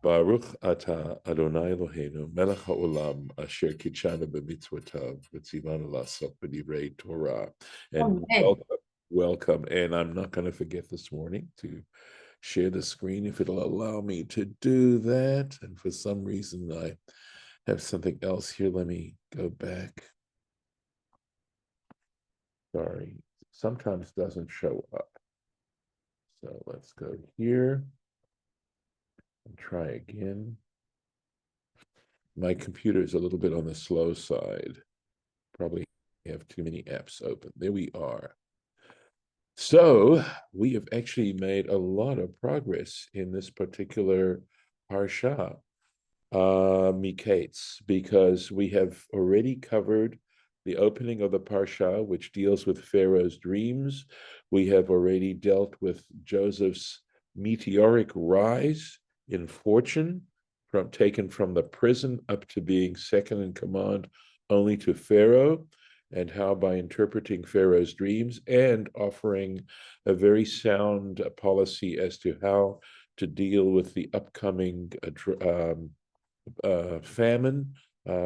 Baruch Ata Adonai Eloheinu Melech HaOlam Asher Kitshanu B'Mitzvotav V'Tzivanu La'asok B'Divrei Torah. And welcome. And I'm not going to forget this morning to share the screen if it'll allow me to do that. And for some reason, I have something else here. Let me go back. Sorry, sometimes doesn't show up. So let's go here and try again. My computer is a little bit on the slow side. Probably have too many apps open. There we are. So we have actually made a lot of progress in this particular parsha, Miketz, because we have already covered the opening of the parsha, which deals with Pharaoh's dreams. We have already dealt with Joseph's meteoric rise in fortune, taken from the prison up to being second in command only to Pharaoh, and how by interpreting Pharaoh's dreams and offering a very sound policy as to how to deal with the upcoming famine.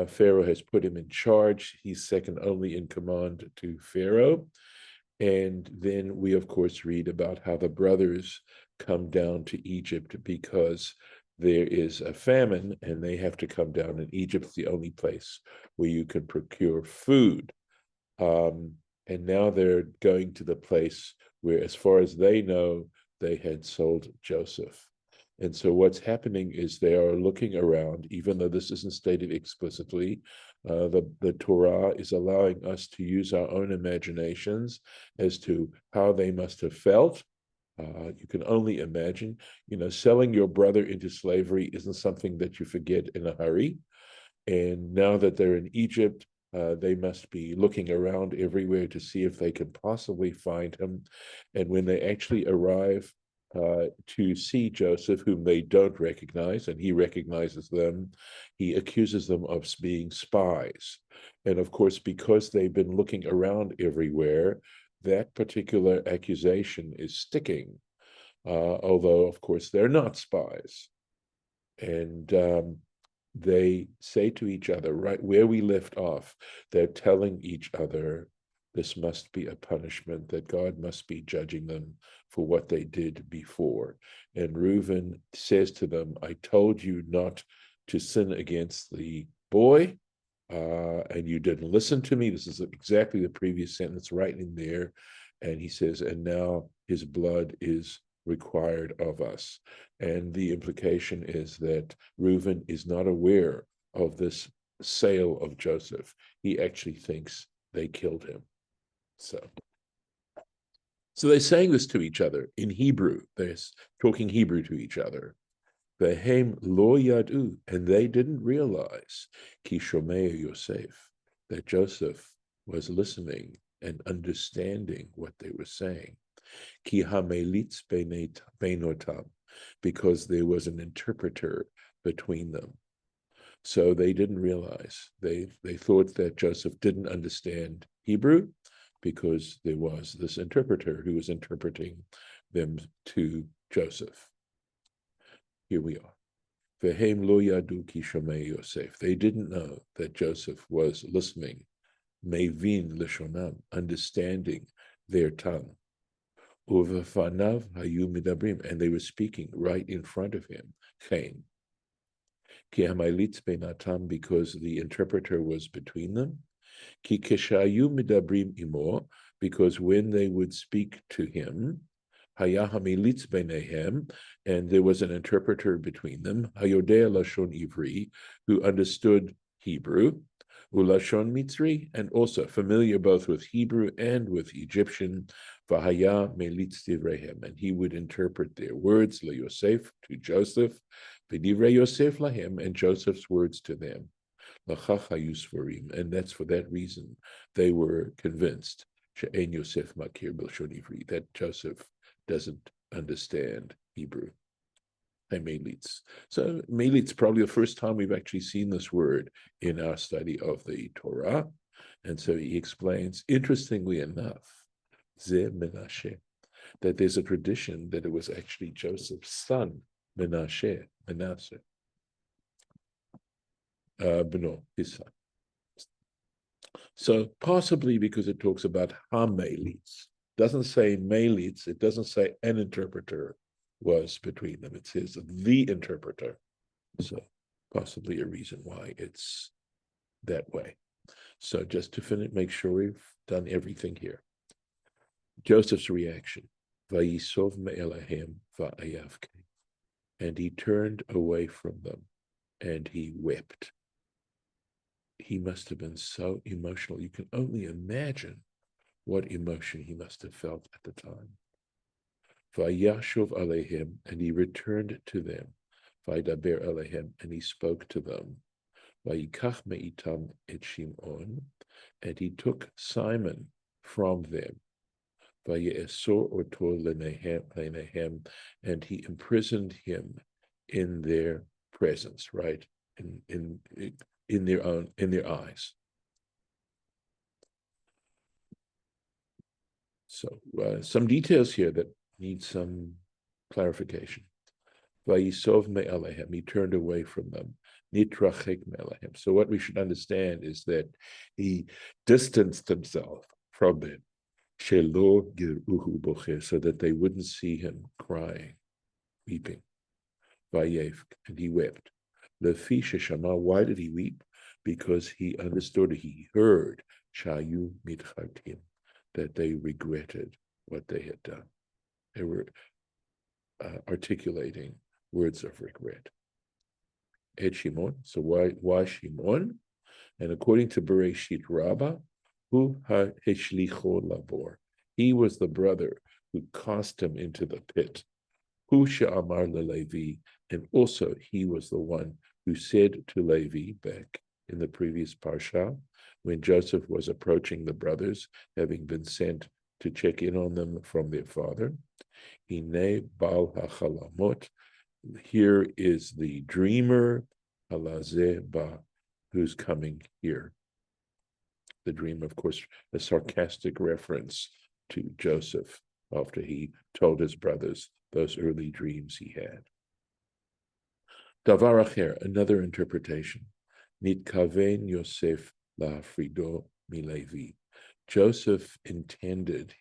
Pharaoh has put him in charge. He's second only in command to Pharaoh. And then we, of course, read about how the brothers come down to Egypt because there is a famine and they have to come down, and Egypt's the only place where you can procure food. And now they're going to the place where, as far as they know, they had sold Joseph. And so what's happening is they are looking around, even though this isn't stated explicitly. The Torah is allowing us to use our own imaginations as to how they must have felt. You can only imagine, selling your brother into slavery isn't something that you forget in a hurry. And now that they're in Egypt, they must be looking around everywhere to see if they can possibly find him. And when they actually arrive to see Joseph, whom they don't recognize, and he recognizes them, he accuses them of being spies. And of course, because they've been looking around everywhere, that particular accusation is sticking, although, of course, they're not spies. And they say to each other, right where we left off, they're telling each other this must be a punishment, that God must be judging them for what they did before. And Reuben says to them, I told you not to sin against the boy, and you didn't listen to me. This is exactly the previous sentence right in there. And he says, and now his blood is required of us. And the implication is that Reuben is not aware of this sale of Joseph. He actually thinks they killed him. So they're saying this to each other in Hebrew. They're talking Hebrew to each other. Vehem lo yadu, and they didn't realize ki shomei Yosef, that Joseph was listening and understanding what they were saying. Ki hamelitz beinotam, because there was an interpreter between them. So they didn't realize. They thought that Joseph didn't understand Hebrew because there was this interpreter who was interpreting them to Joseph. Here we are. Vehem lo yadu ki shomei Yosef. They didn't know that Joseph was listening, mevin leshonam, understanding their tongue. Uvefanav hayu midabrim, and they were speaking right in front of him. Chen. Ki hamailitz beinatam, because the interpreter was between them. Ki keshayu midabrim imo, because when they would speak to him, haya hamilitz beinehem, and there was an interpreter between them, hayodea lashon ivri, who understood Hebrew, ulashon mitzri, and also familiar both with Hebrew and with Egyptian, v'haya melitz divrehem, and he would interpret their words, leYosef, to Joseph, v'divrei Yosef lahem, and Joseph's words to them, l'chach hayusvarim, and that's for that reason they were convinced, she'en Yosef makir b'lashon ivri, that Joseph doesn't understand Hebrew. Melitz. So melitz, probably the first time we've actually seen this word in our study of the Torah. And so he explains, interestingly enough, Ze Menashe, that there's a tradition that it was actually Joseph's son, Manasseh, Beno, his son. So possibly because it talks about ha-melitz. Doesn't say melitz, it doesn't say an interpreter was between them. It says the interpreter. So possibly a reason why it's that way. So just to finish, make sure we've done everything here. Joseph's reaction. Vayisov me'elahem va'ayavke. And he turned away from them and he wept. He must have been so emotional. You can only imagine what emotion he must have felt at the time. Vayashuv alehem, and he returned to them. Vaydaber alehem, and he spoke to them. Vayikach me'itam et Shimon, and he took Simon from them. Vaye'esor oto lenehem, and he imprisoned him in their presence, right? In their eyes. So some details here that need some clarification. Vayisov me'alehem, he turned away from them. Nitrachek me'alehem. So what we should understand is that he distanced himself from them. Shelo giruhu bocher, so that they wouldn't see him crying, weeping. Vayev, and he wept. Lefi sheshama, why did he weep? Because he understood, he heard, shayu mitchatim, that they regretted what they had done. They were articulating words of regret. Et Shimon, so why Shimon? And according to Bereshit Rabbah, hu ha'eshlicho labor, he was the brother who cast him into the pit. Hu she'amar leLevi, and also he was the one who said to Levi back in the previous parsha, when Joseph was approaching the brothers, having been sent to check in on them from their father, Hine Baal HaChalamot, here is the dreamer, Halazeh Ba, who's coming here. The dream, of course, a sarcastic reference to Joseph after he told his brothers those early dreams he had. Davar Acher, another interpretation. Nitkaven Yosef la'afrido miLevi. Joseph intended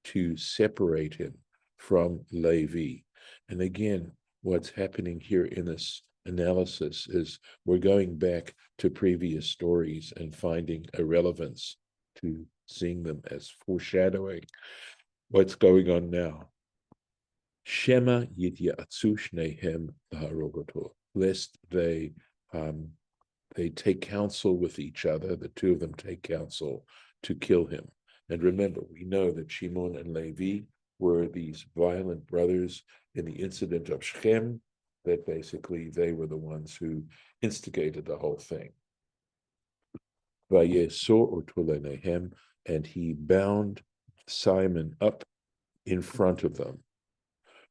to separate him from Levi. And again, what's happening here in this analysis is we're going back to previous stories and finding a relevance to seeing them as foreshadowing what's going on now. Shema yityatzu shnehem laharogoto, lest they take counsel with each other, the two of them take counsel to kill him. And remember, we know that Shimon and Levi were these violent brothers in the incident of Shechem, that basically they were the ones who instigated the whole thing. Vayesor otolenehem, and he bound Simon up in front of them.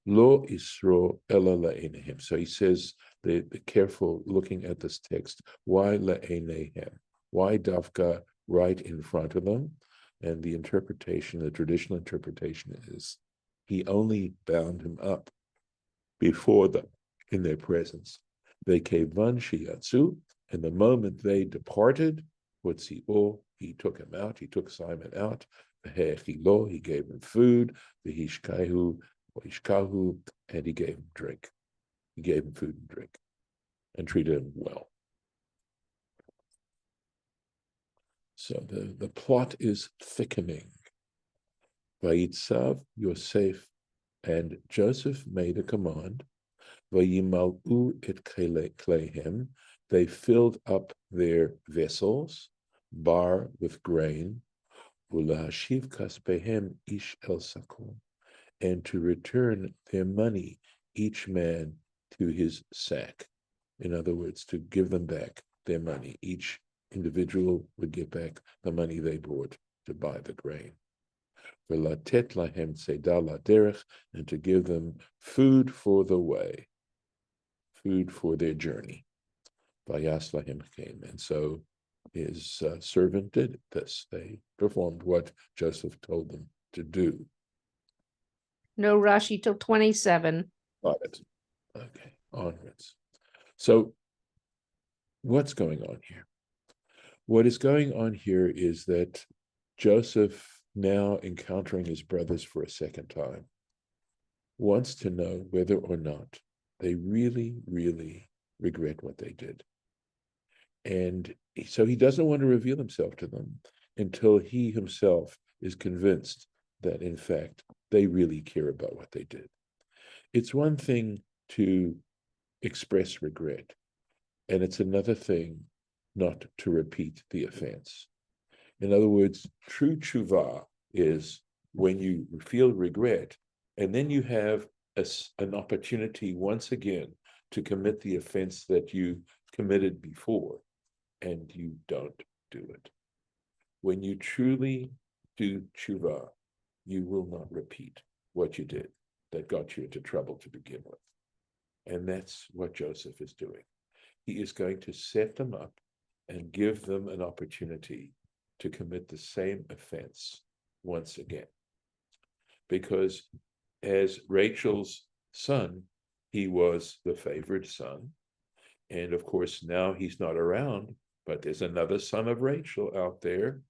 Lo isro ela la'enehem. So he says, the careful looking at this text, why la'enehem? Why davka right in front of them? And the interpretation, the traditional interpretation is, he only bound him up before them, in their presence. Vekevan sheyatzu, and the moment they departed, he took him out, he took Simon out. Vehechilo, he gave him food. Vehishkahu, and he gave him drink. He gave him food and drink, and treated him well. So the plot is thickening. Vayitzav Yosef, and Joseph made a command. Vayimalu et kleihem, they filled up their vessels, bar with grain, ulahashiv kaspehem ish el sakom, and to return their money, each man to his sack. In other words, to give them back their money. Each individual would give back the money they brought to buy the grain. V'latet lahem tzeda laderech, and to give them food for the way, food for their journey. Vayas lahem came, and so his servant did this. They performed what Joseph told them to do. No Rashi till 27. Got it. Okay, onwards. So what's going on here? What is going on here is that Joseph, now encountering his brothers for a second time, wants to know whether or not they really, really regret what they did. And so he doesn't want to reveal himself to them until he himself is convinced that, in fact, they really care about what they did. It's one thing to express regret, and it's another thing not to repeat the offense. In other words, true tshuva is when you feel regret, and then you have an opportunity once again to commit the offense that you committed before, and you don't do it. When you truly do tshuva, you will not repeat what you did that got you into trouble to begin with. And that's what Joseph is doing. He is going to set them up and give them an opportunity to commit the same offense once again. Because as Rachel's son, he was the favored son. And of course, now he's not around, but there's another son of Rachel out there,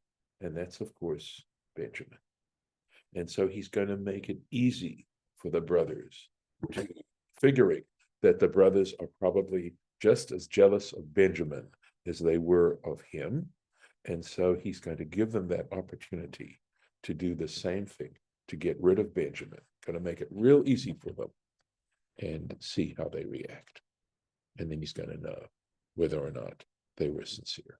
and that's, of course, Benjamin. And so he's going to make it easy for the brothers, figuring that the brothers are probably just as jealous of Benjamin as they were of him. And so he's going to give them that opportunity to do the same thing, to get rid of Benjamin, going to make it real easy for them and see how they react. And then he's going to know whether or not they were sincere.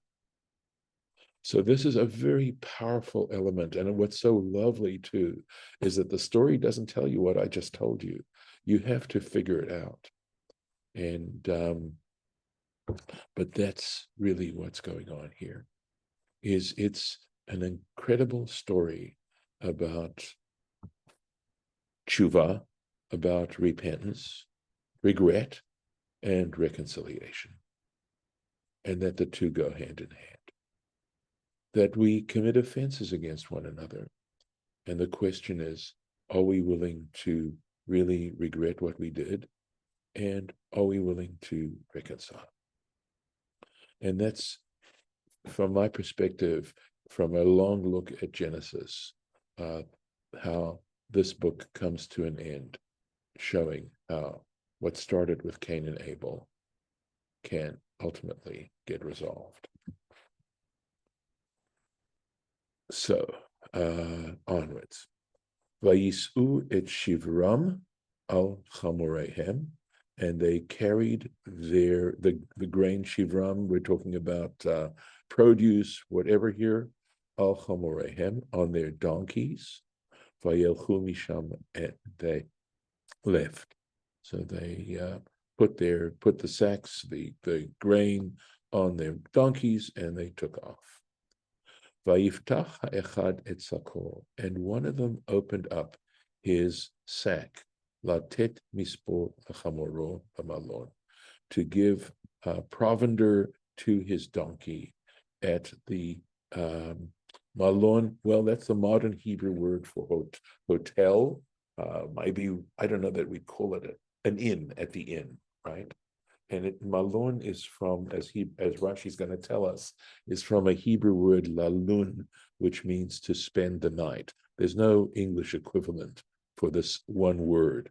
So this is a very powerful element. And what's so lovely, too, is that the story doesn't tell you what I just told you. You have to figure it out. And but that's really what's going on here. It's an incredible story about tshuva, about repentance, regret, and reconciliation. And that the two go hand in hand. That we commit offenses against one another. And the question is, are we willing to really regret what we did? And are we willing to reconcile? And that's, from my perspective, from a long look at Genesis, how this book comes to an end, showing how what started with Cain and Abel can ultimately get resolved. So, onwards. Vayis'u et shivram al chamorehem, and they carried the grain shivram, we're talking about produce, whatever here, al chamorehem, on their donkeys. Vayelchu misham, and they left. So they put the sacks, the grain on their donkeys, and they took off. Vayiftach ha'echad et sakol, and one of them opened up his sack, latet mispo l'chamoro b'malon, to give provender to his donkey at the malon. Well, that's the modern Hebrew word for hotel. Maybe, I don't know that we'd call it an inn, at the inn, right? And malon is from, as Rashi's going to tell us, is from a Hebrew word lalun, which means to spend the night. There's no English equivalent for this one word,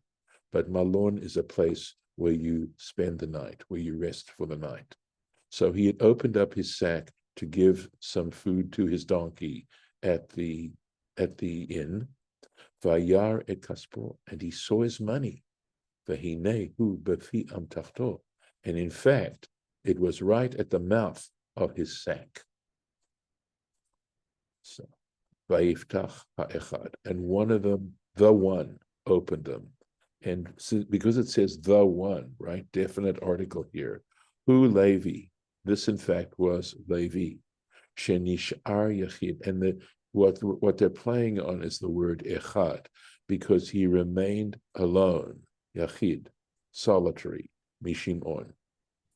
but malon is a place where you spend the night, where you rest for the night. So he had opened up his sack to give some food to his donkey at the inn. Vayar et kaspo, and he saw his money. Vahine hu befi amtachto. And in fact, it was right at the mouth of his sack. So, Vayiftach ha'echad, and one of them, the one, opened them. And because it says the one, right, definite article here, hu Levi, this in fact was Levi, shenishar yachid, and what they're playing on is the word echad, because he remained alone, yachid, solitary, Mishimon.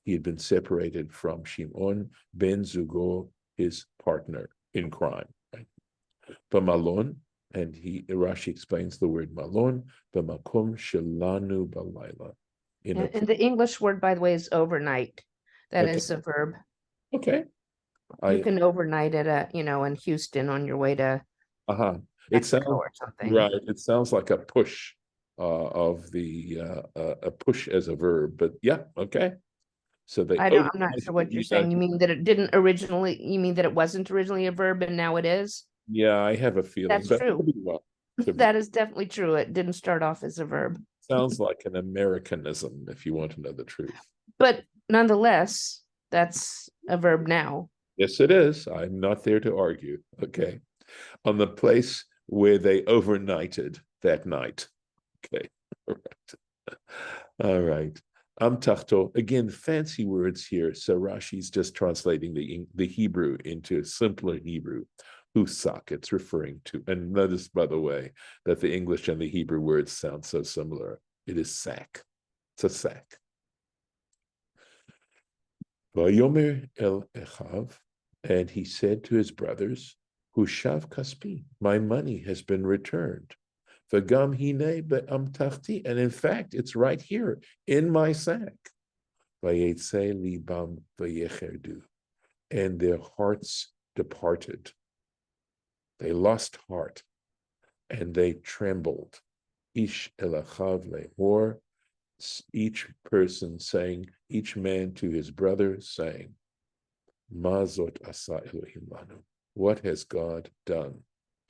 He had been separated from Shimon ben Zugo, his partner in crime. Right? B'malon, And Rashi explains the word malon, b'makom shelanu balayla. And the English word, by the way, is overnight. That Okay. is a verb. Okay. You can overnight at in Houston on your way to It Mexico sounds or something. right. It sounds like a push of the a push as a verb, but yeah, okay. So they I'm not sure what you're saying. You mean that it didn't originally, you mean that it wasn't originally a verb and now it is? Yeah, I have a feeling. That's But true. That is definitely true. It didn't start off as a verb. Sounds like an Americanism, if you want to know the truth. But nonetheless, that's a verb now. Yes, it is. I'm not there to argue. Okay. On the place where they overnighted that night. Okay. All right. All right. Amtachto, again, fancy words here. So Rashi's just translating the Hebrew into simpler Hebrew. Husak, it's referring to. And notice, by the way, that the English and the Hebrew words sound so similar. It is sack. It's a sack. Vayomer el Echav, and he said to his brothers, Hushav Kaspi, my money has been returned. V'gam hine be'amtachti, and in fact, it's right here in my sack. Vayetze libam v'yecherdu, and their hearts departed. They lost heart, and they trembled. Ish elachav le'or, each person saying, each man to his brother saying, Mazot asa Elohim lanu, what has God done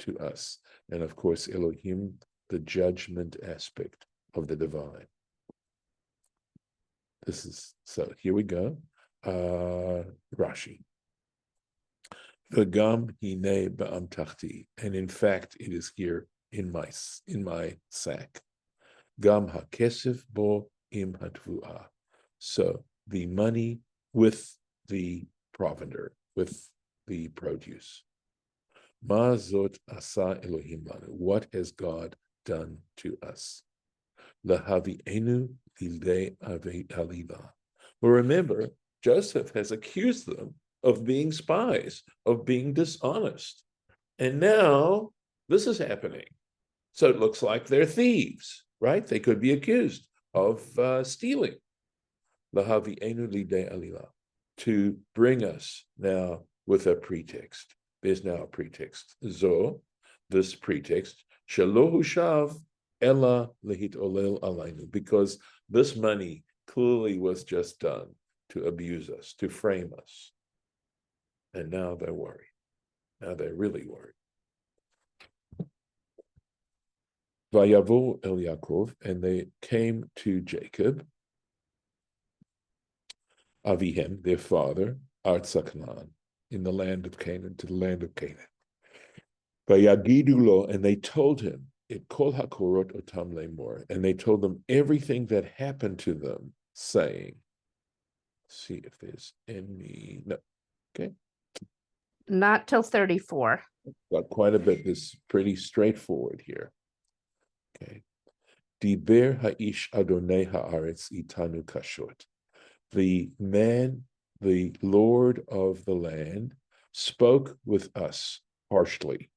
to us? And of course, Elohim, the judgment aspect of the divine. This is, so here we go. Rashi. V'gam hine ba'amtachti, and in fact, it is here in my sack. Gam hakesef bo im hatvuah. So the money with the provender, with the produce. Ma zot asa Elohim lanu. What has God done to us? Lahavienu lilei aliva. Well, remember, Joseph has accused them of being spies, of being dishonest. And now this is happening. So it looks like they're thieves, right? They could be accused of stealing. Lahavienu lilei aliva. To bring us now with a pretext. There's now a pretext. Zo, this pretext, shelo hushav ella lehit olel alaynu, because this money clearly was just done to abuse us, to frame us. And now they're worried. Now they're really worried. Vayavo el Yaakov, and they came to Jacob, Avihem, their father, Artsa Canaan, in the land of Canaan, to the land of Canaan. Vayagidu lo, and they told him, it kol hakorot otam lemor, and they told them everything that happened to them, saying, see if there's any, no, okay. Not till 34. Got quite a bit. This is pretty straightforward here. Okay. Diber ha'ish adonai haaretz itanu kashot. The man, the Lord of the land, spoke with us harshly.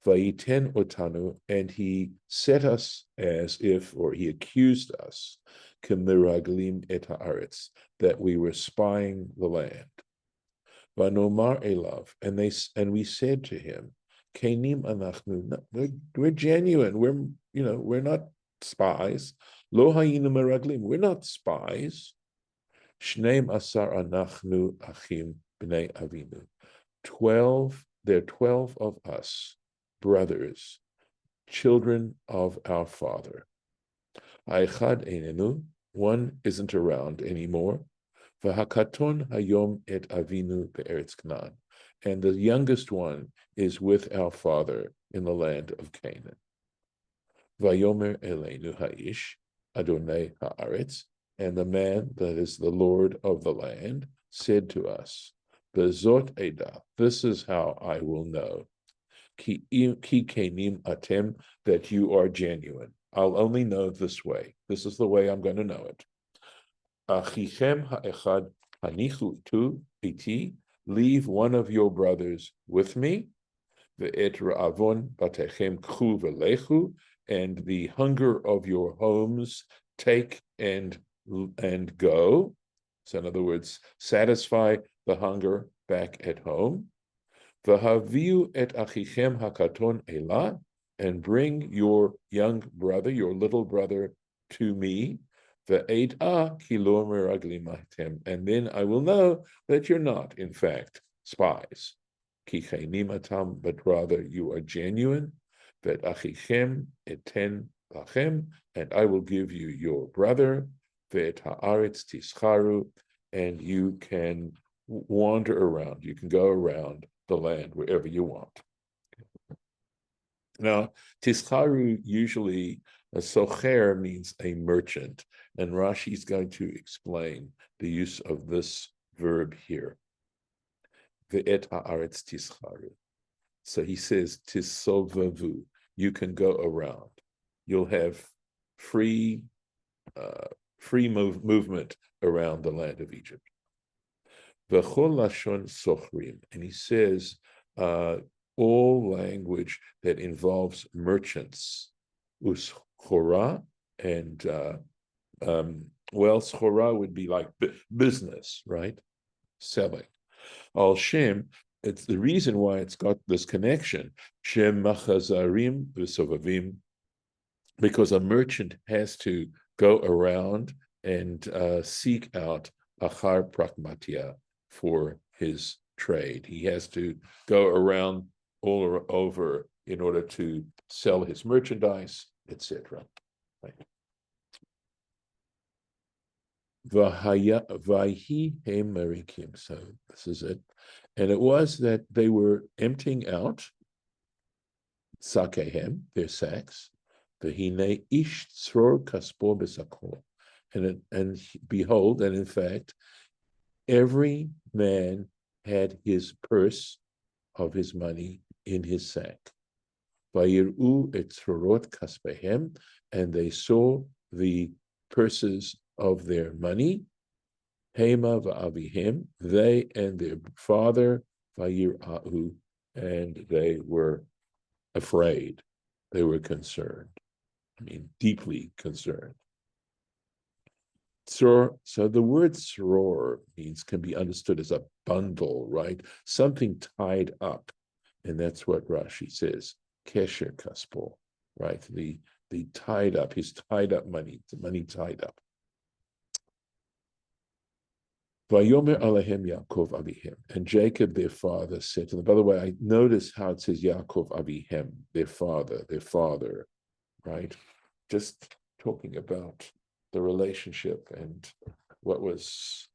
Vayiten otanu, and he set us as if, or he accused us, kemiraglim et haaretz, that we were spying the land. Vanomar elav, and we said to him, Kenim anachnu, we're genuine. We're not spies. Lo hayinu meraglim, we're not spies. Shneim asar anachnu achim bnei avinu. 12, there are 12 of us, brothers, children of our father. Ha'echad einenu, one isn't around anymore. V'hakaton hayom et avinu be'eretz Canaan, and the youngest one is with our father in the land of Canaan. Vayomer eleinu ha'ish Adonai haaretz, and the man that is the Lord of the land said to us, Bezot eda, this is how I will know, ki kenim atem, that you are genuine. I'll only know this way. This is the way I'm going to know it. Achichem ha'echad hanichu tu iti, leave one of your brothers with me. Ve'et ra'avon batechem k'chu v'lechu, and the hunger of your homes take and go. So in other words, satisfy the hunger back at home. V'haviu et achichem hakaton elah, and bring your young brother, your little brother, to me. Ve'ed'ah ki lo meraglim atem, and then I will know that you're not, in fact, spies. Ki chainim atam, but rather you are genuine. Ve'achichem eten lachem, and I will give you your brother. Ve'et haaretz tischaru, and you can wander around. You can go around the land wherever you want. Now, tischaru usually, a socher means a merchant, and Rashi is going to explain the use of this verb here. Ve'et haaretz tischaru. So he says, tisovavu, you can go around. You'll have free movement around the land of Egypt. V'chol lashon sochrim, and he says, all language that involves merchants, uschora, and schora would be like business, right? Selling. Al Shem, it's the reason why it's got this connection. Shem machazarim v'sovavim, because a merchant has to go around and seek out achar pragmatia for his trade. He has to go around all over in order to sell his merchandise, etc. Right. Vayhi hemerikim. So this is it. And it was that they were emptying out sakehem, their sacks. V'hine ish tzror kaspo b'sakol. And behold, and in fact, every man had his purse of his money in his sack. Vayir'u et tzrorot kaspehem, and they saw the purses of their money. Hema va'avihem, they and their father, vayir'u, and they were afraid. They were concerned. I mean, deeply concerned. So the word tzror can be understood as a bundle, right? Something tied up. And that's what Rashi says, kesher kaspo, right? The tied up, his tied up money, the money tied up. Vayomer alehem Yaakov avihem, and Jacob their father said to them. By the way, I notice how it says Yaakov avihem, their father, right? Just talking about the relationship and what was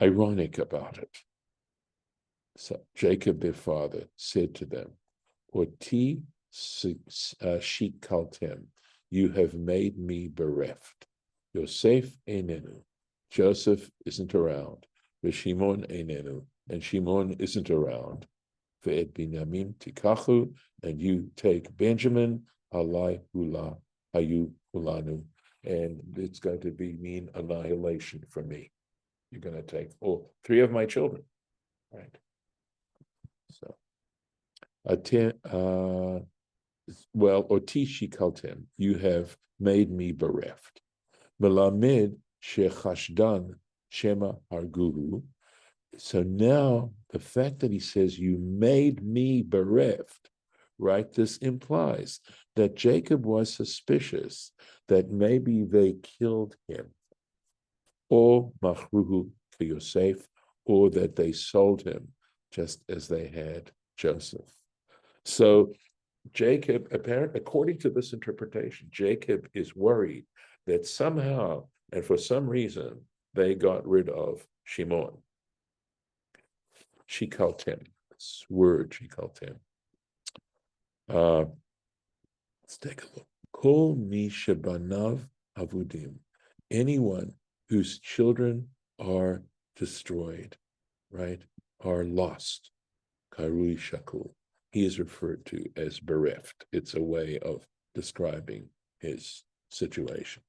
ironic about it. So Jacob their father said to them, Oti shikaltem, you have made me bereft. Yosef einenu, Joseph isn't around. V'Shimon einenu, and Shimon isn't around. Ve'et Binyamin tikachu, and you take Benjamin, alai hula, hayu hulanu, and it's going to mean annihilation for me. You're going to take all three of my children, right? So, oti shikaltem, you have made me bereft. Melamed shechashdan shema harguhu. So now the fact that he says you made me bereft, right? This implies that Jacob was suspicious that maybe they killed him, or machruhu to Yosef, or that they sold him just as they had Joseph. So Jacob, apparently, according to this interpretation, Jacob is worried that somehow and for some reason they got rid of Shimon. Shikaltem, this word Shikaltem. Let's take a look. Kol mi shebanav avudim, anyone whose children are destroyed, right, are lost. Karui shakul, he is referred to as bereft. It's a way of describing his situation.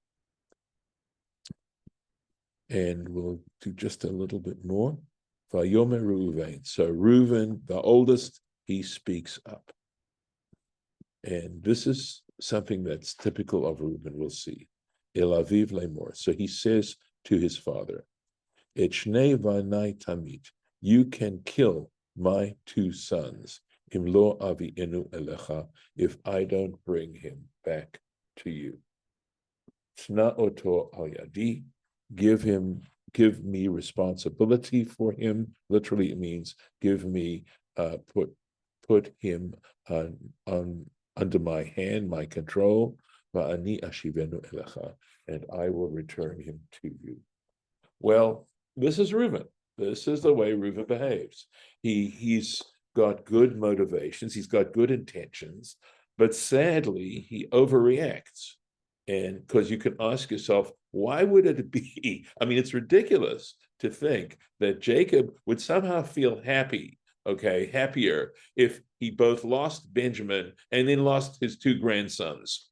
And we'll do just a little bit more. Vayomer Reuven. So Reuven, the oldest, he speaks up. And this is something that's typical of Reuben, we'll see. El aviv lemor. So he says to his father, Et shnei vanai tamit, you can kill my two sons, im lo avienu elecha, if I don't bring him back to you. Tna oto al yadi, give me responsibility for him. Literally, it means give me, put him under my hand, my control. Va'ani ashivenu elecha, and I will return him to you. Well, this is Reuben. This is the way Reuben behaves. He's got good motivations. He's got good intentions, but sadly, he overreacts. And because you can ask yourself, why would it be? I mean, it's ridiculous to think that Jacob would somehow feel happier if he both lost Benjamin and then lost his two grandsons.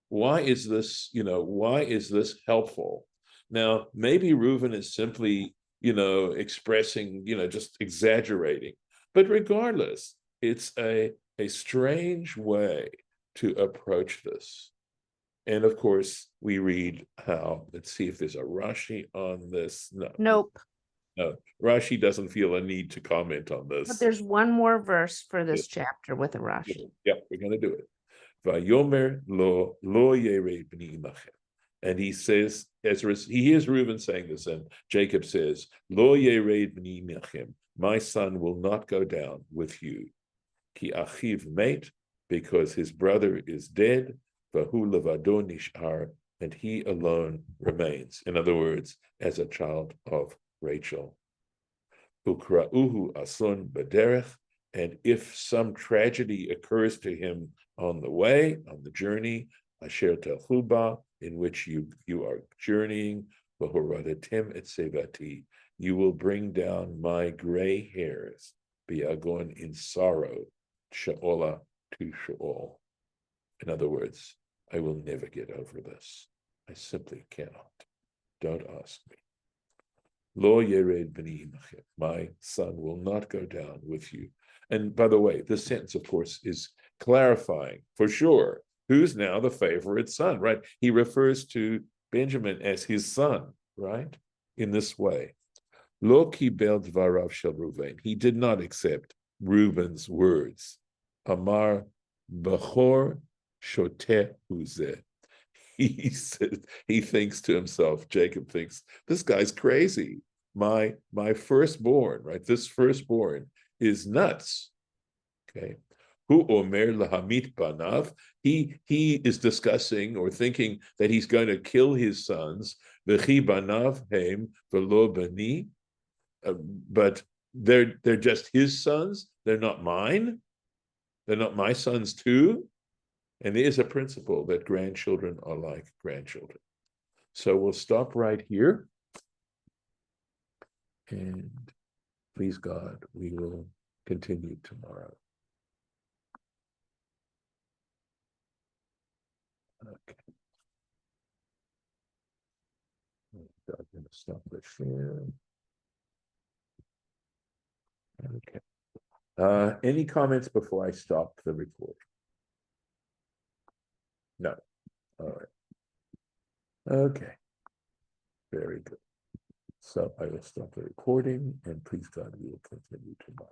Why is this, why is this helpful? Now, maybe Reuben is simply, expressing, just exaggerating. But regardless, it's a strange way to approach this. And of course, we read how, let's see if there's a Rashi on this. No. Nope. No, Rashi doesn't feel a need to comment on this. But there's one more verse for this chapter with a Rashi. Yep, we're going to do it. Vayomer lo yere b'ni imachem. And he says, he hears Reuben saying this, and Jacob says, Lo yere b'ni imachem, my son will not go down with you. Ki achiv mate, because his brother is dead, vahu levado nishar, and he alone remains. In other words, as a child of Rachel. Ukrauhu asun b'derech, and if some tragedy occurs to him on the way, on the journey, asher telchuba, in which you are journeying, v'horadatem et sevati, you will bring down my gray hairs, biagon, in sorrow, she'ola, to Sheol. In other words, I will never get over this. I simply cannot. Don't ask me. Lo yered b'ni imachem, my son will not go down with you. And by the way, this sentence, of course, is clarifying for sure who's now the favorite son, right? He refers to Benjamin as his son, right? In this way. Lo kibel dvarav shel Reuven. He did not accept Reuben's words. Amar b'chor shoteh uzeh. He says, he thinks to himself, Jacob thinks, this guy's crazy. My firstborn, right? This firstborn is nuts. Okay. Hu omer lahamit banav. He is discussing or thinking that he's going to kill his sons. V'chi banav heim v'lo bani. But they're just his sons. They're not mine. They're not my sons too. And there is a principle that grandchildren are like grandchildren. So we'll stop right here. And please God, we will continue tomorrow. Okay. I'm going to stop the share. Okay. Any comments before I stop the recording? No. All right. Okay. Very good. So I will stop the recording, and please God, we will continue tomorrow.